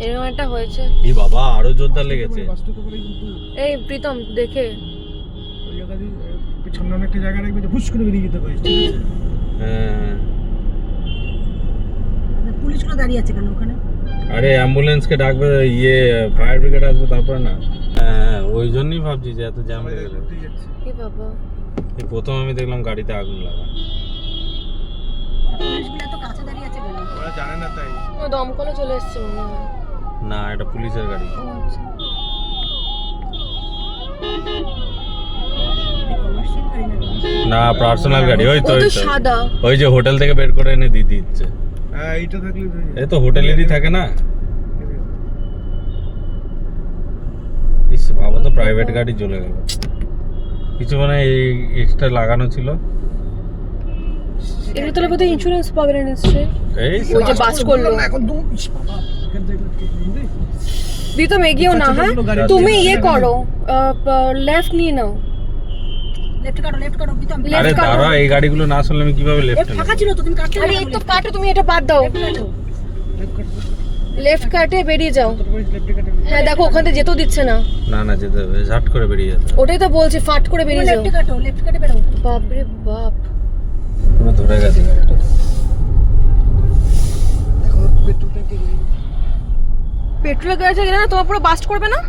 এরকম একটা হয়েছে। এই বাবা আরো জোরদার লেগেছে। এই প্রীতম দেখে ওই জায়গা দিয়ে পেছনে অনেকটা জায়গা রাখবে যে হুশ করে বেরিয়ে যেতে পারে, ঠিক আছে? হ্যাঁ পুলিশগুলো দাঁড়িয়ে আছে কেন ওখানে? আরে অ্যাম্বুলেন্সকে ডাকবে, ফায়ার ব্রিগেড আসবে তারপরে না। হ্যাঁ ওই জন্যই ভাবছি যে এত জ্যাম লেগে গেছে। কি বাবা, এই প্রথম আমি দেখলাম গাড়িতে আগুন লাগা। পুলিশগুলো এত কাছে দাঁড়িয়ে আছে কেন? ওরা জানে না তাই। ও দমকলে চলে এসেছে মনে হয়। না এটা পুলিশের গাড়ি। ও আচ্ছা। কমার্শিয়াল গাড়ি না? না পার্সোনাল গাড়ি। ওই তো ও ওই তো তো সাদা। ওই যে হোটেল থেকে বের করে এনে দিতে দিচ্ছে। হ্যাঁ এইটা থাকলে তো এই তো হোটেলেরই থাকে না। ইস বাবা, তো প্রাইভেট গাড়ি চলে গেল। কিছু মানে এই এক্সট্রা লাগানো ছিল। এর তাহলে বোধহয় ইন্স্যুরেন্স পাবে না নিশ্চয়ই। এই ওই যে বাস করলো। এখন তুমি বাবা এখান থেকে প্রীতম এগিয়েও না, হ্যাঁ তুমি করো, লেফট নিয়ে নাও। লেফট কাটো বিতম। আরে দাঁড়া, এই গাড়িগুলো না শুনলে আমি কিভাবে লেফট ফাঁকা ছিল তো, তুমি কাটতে আরে এই তো কাটো, তুমি এটা বাদ দাও। লেফট কাটে বেরিয়ে যাও। হ্যাঁ দেখো ওখান থেকে যেতেও দিচ্ছে না। না না যেতে হবে, ঝাট করে বেরিয়ে যেতে হবে। ওটাই তো বলছি, ফাট করে বেরিয়ে যাও। লেফট কাটে বেরো। বাপ রে বাপ, পুরো ধরে গেছে গাড়িটা। এখন পেট্রোল ট্যাঙ্কে পেট্রোলের গাড়িতে গেলে না তোমার পুরো বাস্ট করবে না?